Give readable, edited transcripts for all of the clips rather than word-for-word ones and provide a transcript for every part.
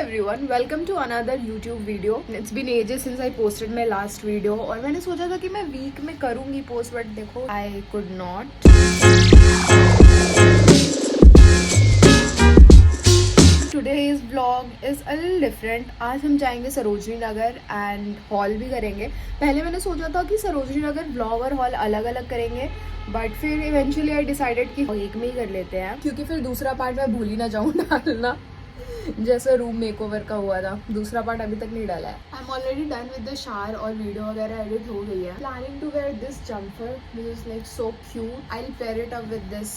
everyone, welcome to another YouTube video. It's been ages since I posted my last video और मैंने सोचा था कि मैं वीक में करूँगी पोस्ट, बट देखो I could not. Today's vlog is a little different. आज हम जाएंगे सरोजनी नगर एंड हॉल भी करेंगे. पहले मैंने सोचा था कि सरोजनी नगर व्लॉग और हॉल अलग अलग करेंगे, बट फिर इवेंचुअली आई डिसाइडेड कि एक में ही कर लेते हैं, क्योंकि फिर दूसरा पार्ट मैं भूल ही ना जाऊँ डालना, जैसे रूम मेकओवर का हुआ था. दूसरा पार्ट अभी तक नहीं डाला है. I am already done with the shower और वीडियो वगैरह एडिट हो गई है. Planning to wear this jumper which is like so cute. I will pair it up with this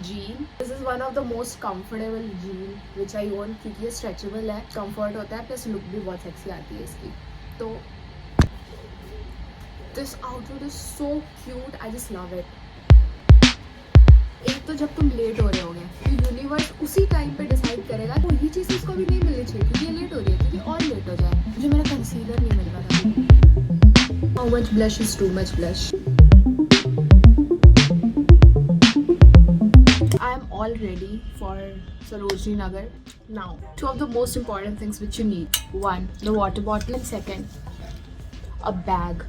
jean. This is one of the most comfortable jean which I own, क्योंकि ये stretchable है, comfort होता है, plus look भी बहुत sexy आती है इसकी. तो this outfit is so cute. I just love it. एक तो जब तुम लेट हो रहे होगे तो यूनिवर्स उसी टाइम पे डिसाइड करेगा तो ये चीज़ उसको भी नहीं मिलनी चाहिए क्योंकि ये लेट हो रही है, क्योंकि और लेट हो जाए. मुझे मेरा कंसीलर नहीं मिल रहा था. How much blush is too much blush. I am all ready for Sarojini Nagar. Now, two of the most important things which you need. One, the water bottle, and second, a bag.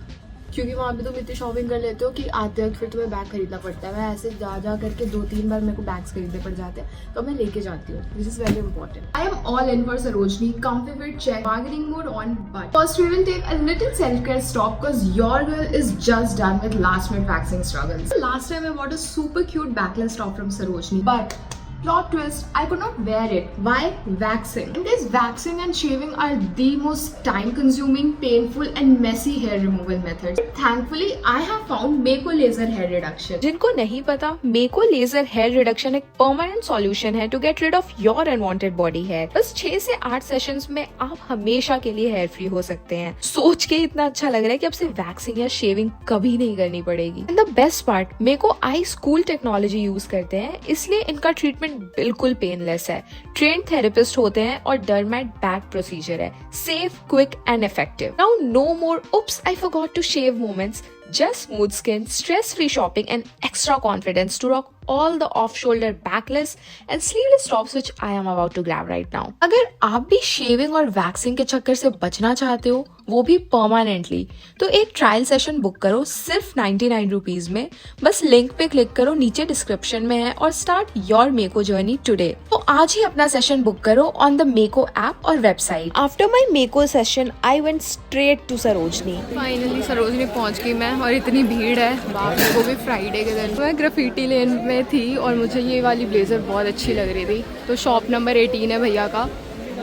क्योंकि वहाँ पे तुम इतनी shopping कर लेते हो कि आते वक्त फिर तुम्हें बैग खरीदना पड़ता है. मैं ऐसे जा करके 2-3 बार मेरे को बैग्स खरीदने पड़ जाते हैं, तो मैं लेके जाती हूँ. This is very important. I am all in for Sarojini. Comfy fit check. Bargaining mode on. But first we will take a little self-care stop because your girl is just done with last minute waxing struggles. Last time I bought a super cute backless top from Sarojini, but plot twist, I could not wear it. Why? Waxing. And guys, waxing and shaving are the most time consuming, painful and messy hair removal methods. Thankfully, I have found Meko Laser Hair Reduction. जिनको नहीं पता, Meko Laser Hair Reduction एक permanent solution है to get rid of your unwanted body hair. बस 6 से 8 sessions में आप हमेशा के लिए हेयर फ्री हो सकते हैं. सोच के इतना अच्छा लग रहा है कि अब से वैक्सिंग या शेविंग कभी नहीं करनी पड़ेगी. And the best part, Meko ice cool technology use करते हैं, इसलिए इनका ट्रीटमेंट बिल्कुल पेनलेस है. ट्रेन थेरेपिस्ट होते हैं और डर्मेट बैक प्रोसीजर है. Safe, quick and effective. Now no more oops I forgot to shave moments. Just smooth skin, stress-free shopping and extra confidence to rock all the off-shoulder backless and sleeveless tops which I am about to grab right now. अगर आप भी shaving और waxing के चक्कर से बचना चाहते हो, वो भी परमानेंटली, तो एक ट्रायल सेशन बुक करो सिर्फ 99 रुपीज में. बस लिंक पे क्लिक करो, नीचे डिस्क्रिप्शन में है, और start your Meko journey today. तो आज ही अपना सेशन बुक करो ऑन द मेको ऐप और website. After my Meko session I went straight to Sarojini. Finally Sarojini पहुंच गई मैं, और इतनी भीड़ है बाप रे. वो भी फ्राइडे के दिन. मैं ग्राफिटी लेन में थी और मुझे ये वाली ब्लेजर बहुत अच्छी लग रही थी, तो शॉप नंबर 18 है भैया का,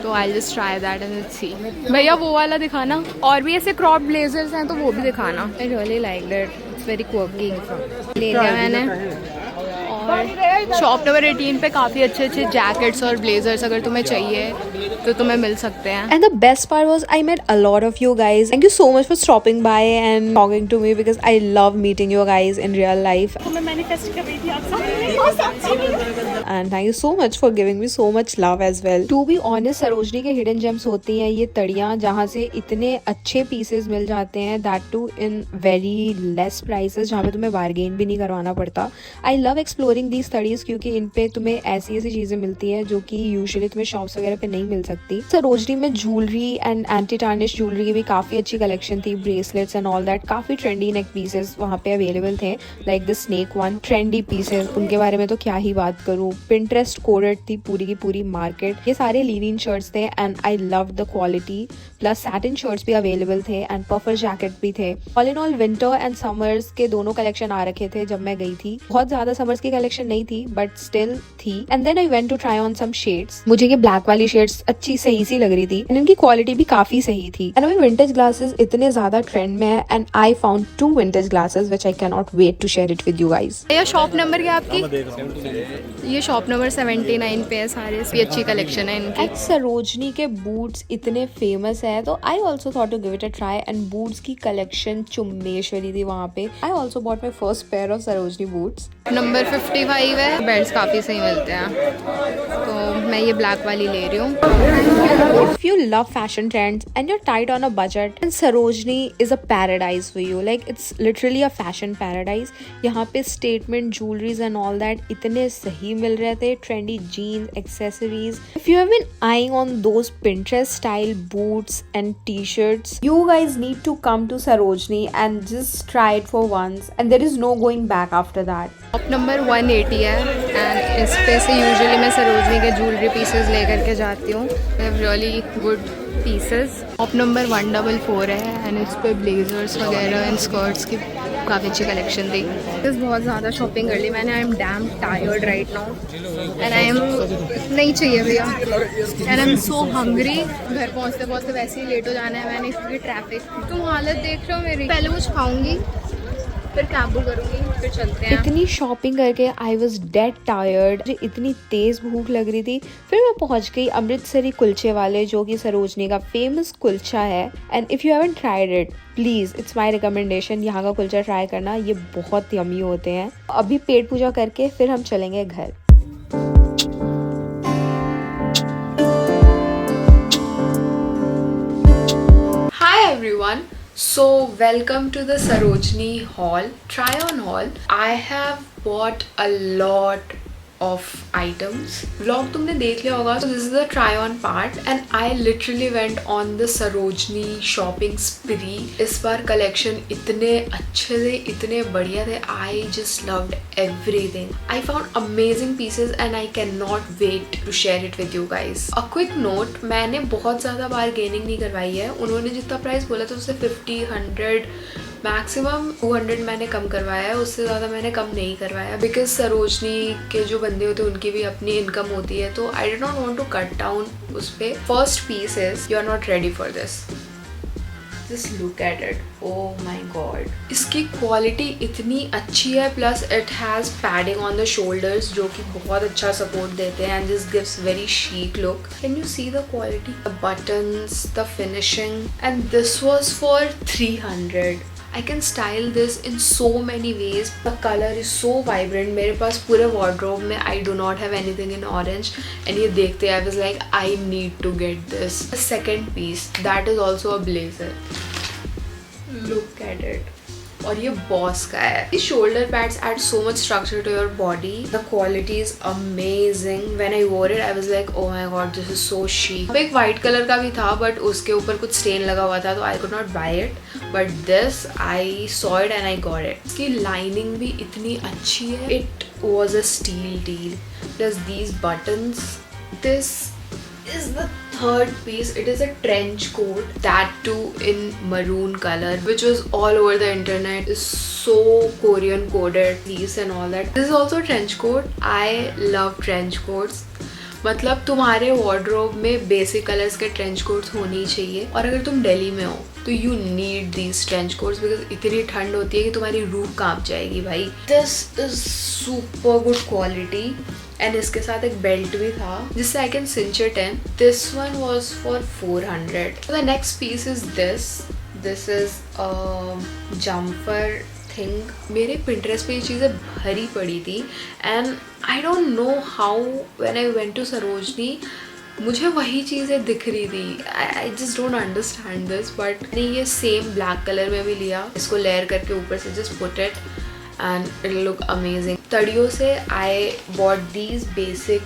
तो I just try that and let's see. भैया वो वाला दिखाना, और भी ऐसे क्रॉप ब्लेजर्स हैं तो वो भी दिखाना. I really like that, it's very quirky. ले लिया मैंने. और शॉप नंबर 18 पे काफ़ी अच्छे अच्छे जैकेट्स और ब्लेजर्स अगर तुम्हें चाहिए तो तुम्हें मिल सकते हैं. And the best part was I met a lot of you guys. Thank you so much for stopping by and talking to me because I love meeting you guys in real life. मैं manifest कर रही थी आप सब. And thank you so much for giving me so much love as well. To be honest, Sarojini के hidden gems होती हैं ये तड़ियाँ, जहाँ से इतने अच्छे pieces मिल जाते हैं, that too in very less prices, जहाँ पे तुम्हें bargain भी नहीं करवाना पड़ता. I love exploring these studies क्योंकि इन पे तुम्हें ऐसी ऐसी चीजें मिलती हैं जो कि यूजुअली तुम्हें शॉप्स वगैरह पे नहीं मिल सकती. सरोजनी में jewellery and anti tarnish jewellery की भी काफी अच्छी कलेक्शन थी. ब्रेसलेट्स एंड ऑल दैट, काफी ट्रेंडी नेक पीसेस वहाँ पे अवेलेबल थे, like the snake one. Trendy pieces, उनके बारे में तो क्या ही बात करूँ. पिंटरेस्ट कोडेड थी पूरी की पूरी मार्केट. ये सारे लीनिन शर्ट्स थे and I love the quality. Plus satin shirts भी अवेलेबल थे एंड पफर जैकेट भी थे. All in all winter and summers के दोनों कलेक्शन आ रखे थे जब मैं गई थी. बहुत ज्यादा समर्स की कलेक्शन नहीं थी बट स्टिल थी. And then I went to try on some shades. मुझे ये ब्लैक वाली शेड्स अच्छी सही सी लग रही थी एंड इनकी क्वालिटी भी काफी सही थी. एंड अभी विंटेज ग्लासेस इतने ज्यादा ट्रेंड में है and I found 2 vintage glasses which I can not wait to share it with you guys. ये शॉप नंबर क्या आपकी? ये शॉप नंबर 79 पे है. सारे भी अच्छी कलेक्शन है इनकी. एट सरोजनी के बूट्स इतने फेमस है तो I also thought to give it a try. And boots की कलेक्शन चुम्मेश्वरी थी वहाँ पे. I also bought my first pair of Sarojini boots. Number 55 है. बेल्ट काफ़ी सही मिलते हैं, तो मैं ये ब्लैक वाली ले रही हूँ. If you love fashion trends and you're tight on a budget, then Sarojini is a paradise for you. Like it's literally a fashion paradise. यहाँ पे statement jewelries and all that इतने सही मिल रहे थे, trendy jeans, accessories. If you have been eyeing on those Pinterest style boots and t-shirts, you guys need to come to Sarojini and just try it for once, and there is no going back after that. Shop number 180 है and इस पे से usually मैं सरोजनी के jewellery pieces लेकर के जाती हूँ. They have really good pieces. Shop number 144 है एंड इस पे ब्लेजर्स वगैरह एंड स्कर्ट्स की काफ़ी अच्छी कलेक्शन थी. बहुत ज़्यादा शॉपिंग कर ली मैंने. I am damn tired right now and I am नहीं चाहिए भैया and I am so hungry. घर पहुँचते पहुँचते वैसे ही लेट हो जाना है मैंने क्योंकि ट्रैफिक. तुम हालत देख रहे हो मेरी. पहले कुछ खाऊंगी फिर कैब बुक करूंगी फिर चलते हैं. इतनी शॉपिंग करके आई वॉज डेड टायर्ड. मुझे इतनी तेज भूख लग रही थी. फिर मैं पहुंच गई अमृतसरी कुलचे वाले, जो कि सरोजनी का फेमस कुलचा है. And if you haven't tried it, please it's my recommendation, यहाँ का कुलचा ट्राई करना. ये बहुत यम्मी होते हैं. अभी पेट पूजा करके फिर हम चलेंगे घर. Hi everyone. So welcome to the Sarojini haul, try on haul. I have bought a lot of items. Vlog तुमने देख लिया होगा. So this is the try on part and I literally went on the Sarojini shopping spree. इस बार collection इतने अच्छे थे, इतने बढ़िया थे. I just loved everything. I found amazing pieces and I cannot wait to share it with you guys. A quick note, मैंने बहुत ज़्यादा bargaining नहीं करवाई है. उन्होंने जितना प्राइस बोला था उससे 50, 100 मैक्सिमम 200 मैंने कम करवाया है. उससे ज़्यादा मैंने कम नहीं करवाया बिकॉज सरोजनी के जो बंदे होते हैं उनकी भी अपनी इनकम होती है. तो I did not want to cut down उस पर. First piece is, you are not ready for this. Just look at it. Oh my god. इसकी क्वालिटी इतनी अच्छी है. Plus it has padding on the shoulders जो कि बहुत अच्छा सपोर्ट देते हैं and this gives very chic look. Can you see the quality, the buttons, the finishing. And this was for 300. I can style this in so many ways. The color is so vibrant. मेरे पास पूरे wardrobe में I do not have anything in orange. And ये देखते I was like I need to get this. The second piece that is also a blazer. Look at it. और ये boss का है. These shoulder pads add so much structure to your body. The quality is amazing. When I wore it, I was like, oh my god, this is so chic. एक white color का भी था, but उसके ऊपर कुछ stain लगा हुआ था, तो I could not buy it. But this, I saw it and I got it. इसकी lining भी इतनी अच्छी है. It was a steal deal. Plus these buttons. This is the third piece. It is a trench coat, that too in maroon color, which was all over the internet. Is so Korean coded piece and all that. This is also a trench coat. I love trench coats. मतलब तुम्हारे wardrobe में basic colors के trench coats होने ही चाहिए. और अगर तुम दिल्ली में हो तो you need these trench coats because इतनी ठंड होती है कि तुम्हारी रूह कांप जाएगी भाई. This is super good quality. And इसके साथ एक बेल्ट भी था जिससे I can cinch it in. This one was for 400. So the next piece is this. This is a jumper thing. मेरे Pinterest पे ये चीज़ें भरी पड़ी थी and I don't know how when I went to Sarojini मुझे वही चीज़ें दिख रही थी. I just don't understand this. But मैंने ये सेम ब्लैक कलर में भी लिया. इसको लेयर करके ऊपर से just put it and it'll look amazing. तड़ियों से I bought these basic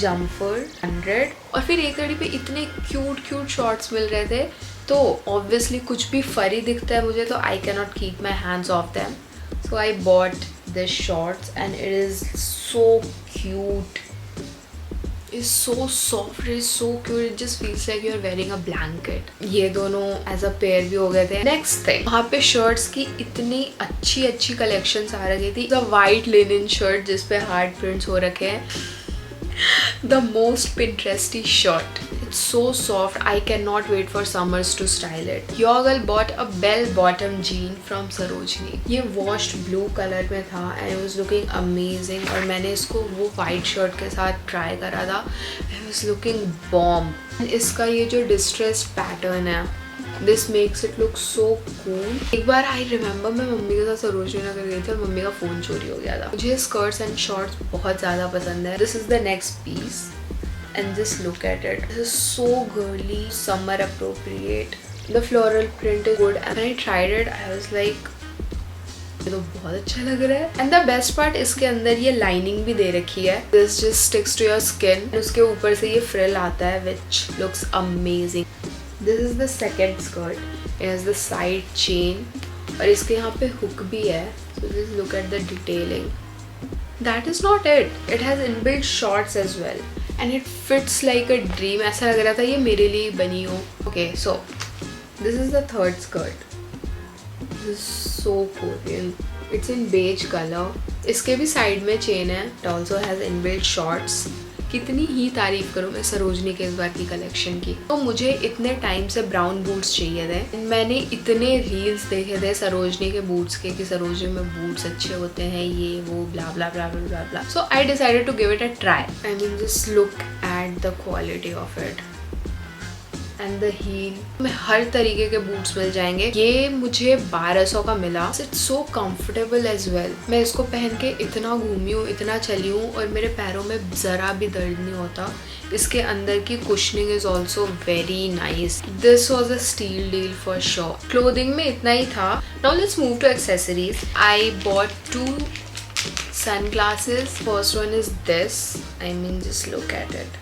jumper 100. और फिर एक तड़ी पे इतने क्यूट शॉर्ट्स मिल रहे थे तो obviously कुछ भी फरी दिखता है मुझे तो I cannot keep my hands off them. So I bought this shorts and it is so cute. It's so soft, it's so cute. It just feels like you're wearing a blanket. ये दोनों as a pair भी हो गए थे. Next thing, वहाँ पे shirts की इतनी अच्छी collections आ रही थी. The white linen shirt जिस पे hard prints हो रखे हैं. The most Pinteresty shirt. It's so soft. I cannot wait for summers to style it. Your girl bought a bell bottom jean from Sarojini. ये washed blue color में था and it was looking amazing. और मैंने इसको वो white shirt के साथ try करा था. It was looking bomb. इसका ये जो distressed pattern है, this makes it look so cool. एक बार I remember मैं मम्मी के साथ सरोजनी नगर गई थी और मम्मी का फ़ोन चोरी हो गया था. मुझे skirts and shorts बहुत ज़्यादा पसंद है. This is the next piece. And just look at it. This is so girly, summer appropriate. The floral print is good and when I tried it I was like ये तो बहुत अच्छा लग रहा है। एंड द बेस्ट पार्ट, इसके अंदर ये लाइनिंग भी दे रखी है, this just sticks to your skin. उसके ऊपर से ये फ्रिल आता है which looks amazing. This is the second skirt, it has the side chain और इसके यहाँ पे हुक भी है। So just look at the detailing. That is not it, it has inbuilt shorts as well and it fits like a dream. ऐसा लग रहा था ये मेरे लिए बनी हो। Okay, so this is the third skirt, this is so Korean, it's in beige colour. इसके भी साइड में चेन है, it also has inbuilt shorts. कितनी ही तारीफ करूँ मैं सरोजनी के इस बार की कलेक्शन की। तो मुझे इतने टाइम से ब्राउन बूट्स चाहिए थे, मैंने इतने रील्स देखे थे सरोजनी के बूट्स के कि सरोजनी में बूट्स अच्छे होते हैं, ये वो blah blah blah blah blah blah. So I decided to give it a try. I mean just look at the quality of it and the heel में हर तरीके के बूट्स मिल जाएंगे। ये मुझे 1200 का मिला। It's so comfortable as well. मैं इसको पहन के इतना घूमी हूँ, इतना चली हूँ और मेरे पैरों में ज़रा भी दर्द नहीं होता। इसके अंदर की cushioning is also very nice. This was a steal deal for sure. Clothing में इतना ही था। Now let's move to accessories. I bought 2 sunglasses. First one is this. I mean, just look at it.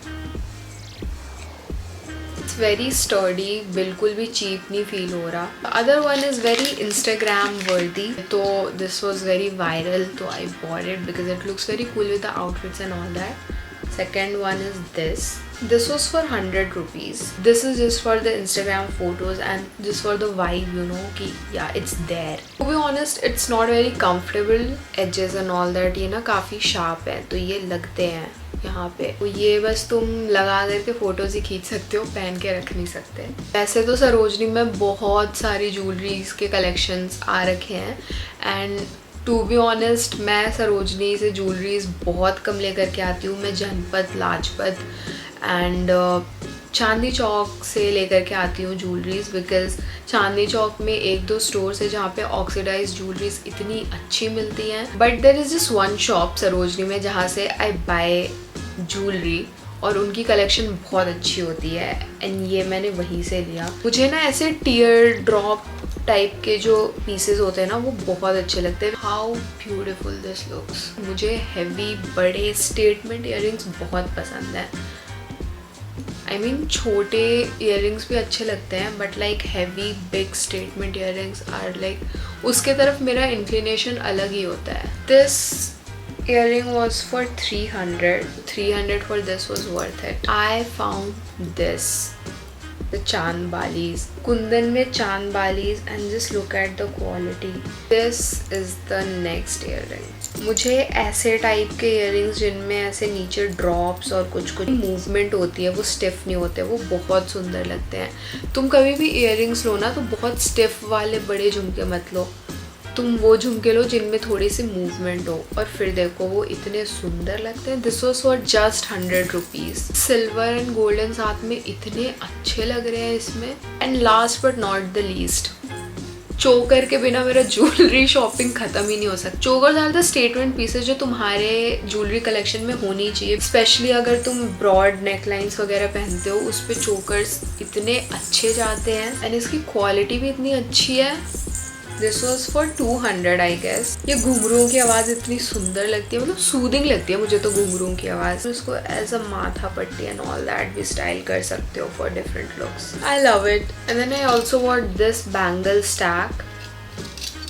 Very sturdy, बिल्कुल भी cheap नहीं feel हो रहा। Other one is very Instagram वर्दी, तो दिस वॉज वेरी वायरल, तो I bought it because it looks very cool with the outfits and all that. Second one is this. This was for 100 rupees. This is just for the Instagram photos and just for the vibe, you know, कि yeah, it's there. To be honest, it's not very comfortable. Edges and all that, ये ना काफ़ी sharp है, तो ये लगते हैं यहाँ पे। तो ये बस तुम लगा करके फोटोज ही खींच सकते हो, पहन के रख नहीं सकते। वैसे तो सरोजनी में बहुत सारी ज्वेलरीज के कलेक्शंस आ रखे हैं एंड टू बी ऑनेस्ट मैं सरोजनी से ज्वेलरीज बहुत कम लेकर के आती हूँ। मैं जनपद, लाजपत एंड चांदनी चौक से लेकर के आती हूँ ज्वेलरीज, बिकॉज चांदनी चौक में 1-2 स्टोर्स है जहाँ पे ऑक्सीडाइज ज्वेलरीज इतनी अच्छी मिलती हैं। But there is just one shop Sarojini में जहाँ से आई बाय ज्वेलरी और उनकी कलेक्शन बहुत अच्छी होती है एंड ये मैंने वहीं से लिया। मुझे ना ऐसे टीयर ड्रॉप टाइप के जो पीसेस होते हैं ना वो बहुत अच्छे लगते हैं। How beautiful this looks. मुझे हैवी बड़े स्टेटमेंट इयररिंग्स बहुत पसंद है। आई मीन छोटे इयररिंग्स भी अच्छे लगते हैं but like heavy big statement earrings are like उसके तरफ मेरा इंक्लिनेशन अलग ही होता है। This earring was for 300 for this was worth it. I found this, the Chand Balis, Kundan में Chand Balis and just look at the quality. This is the next earring. मुझे ऐसे टाइप के earrings जिनमें ऐसे नीचे drops और कुछ movement होती है, वो स्टिफ नहीं होते, वो बहुत सुंदर लगते हैं। तुम कभी भी earrings लो ना तो बहुत स्टिफ वाले बड़े झुमके मत लो, तुम वो झुमके लो जिनमें थोड़ी सी मूवमेंट हो और फिर देखो वो इतने सुंदर लगते हैं। This was for just 100 rupees. Silver and golden साथ में इतने अच्छे लग रहे हैं इसमें। And last but not the least, चोकर के बिना मेरा ज्वेलरी शॉपिंग खत्म ही नहीं हो सकता। चोकर आर द स्टेटमेंट पीसेस जो तुम्हारे ज्वेलरी कलेक्शन में होनी चाहिए, स्पेशली अगर तुम ब्रॉड नेकलाइंस वगैरह पहनते हो, उस पर चोकर्स इतने अच्छे जाते हैं एंड इसकी क्वालिटी भी इतनी अच्छी है। This was for 200 I guess. ये घुंघरूओं की आवाज़ इतनी सुंदर लगती है, मतलब सूदिंग लगती है मुझे तो घुंघरूओं की आवाज़। इसको एज अ माथा पट्टी एंड ऑल दैट भी स्टाइल कर सकते हो for different looks. I love it. And then I also bought this bangle stack.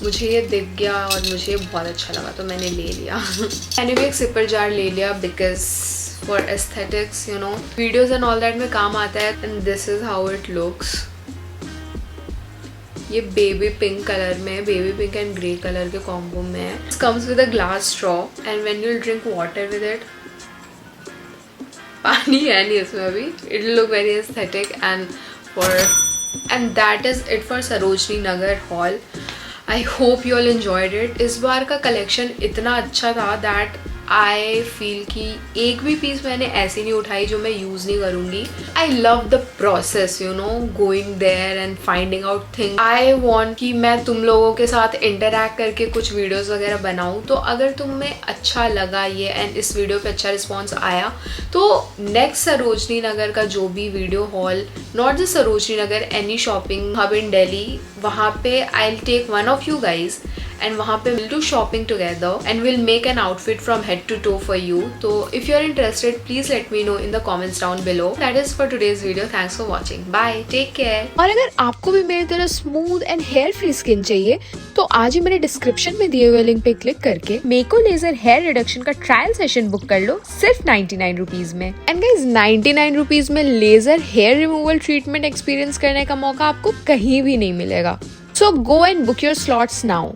मुझे ये दिख गया और मुझे बहुत अच्छा लगा तो मैंने ले लिया। मैंने भी एक सिपर जार ले लिया because for aesthetics, you know, videos and all that में काम आता है। And this is how it looks. ये बेबी पिंक कलर में, baby pink and grey colour के कॉम्बो में है। It comes with a glass straw and when you drink water with it, पानी है नहीं इसमें अभी, it will look very aesthetic and that is it for Sarojini Nagar hall. I hope you all enjoyed it. इस बार का collection इतना अच्छा था दैट आई फील कि एक भी पीस मैंने ऐसी नहीं उठाई जो मैं यूज़ नहीं करूँगी। I love the process, you know, going there and finding out thing. I want कि मैं तुम लोगों के साथ इंटरैक्ट करके कुछ वीडियोस वगैरह बनाऊँ। तो अगर तुम्हें अच्छा लगा ये एंड इस वीडियो पे अच्छा रिस्पॉन्स आया तो नेक्स्ट सरोजनी नगर का जो भी video haul not just Sarojini Nagar, any shopping hub in Delhi, वहाँ पे I will take one of you guys and वहाँ पे will do shopping together and will make an outfit from head to toe for you. तो if you are interested please let me know in the comments down below. That is for today's video. Thanks for watching. Bye, take care. और अगर आपको भी मेरी तरह smooth and hair free skin चाहिए तो आज ही मेरे डिस्क्रिप्शन में दिए हुए लिंक पे क्लिक करके मेको लेजर हेयर रिडक्शन का ट्रायल सेशन बुक कर लो सिर्फ 99 रुपीज में. एंड गाइज 99 रुपीज में laser hair removal treatment experience करने का मौका आपको कहीं भी नहीं मिलेगा. So go and book your slots now.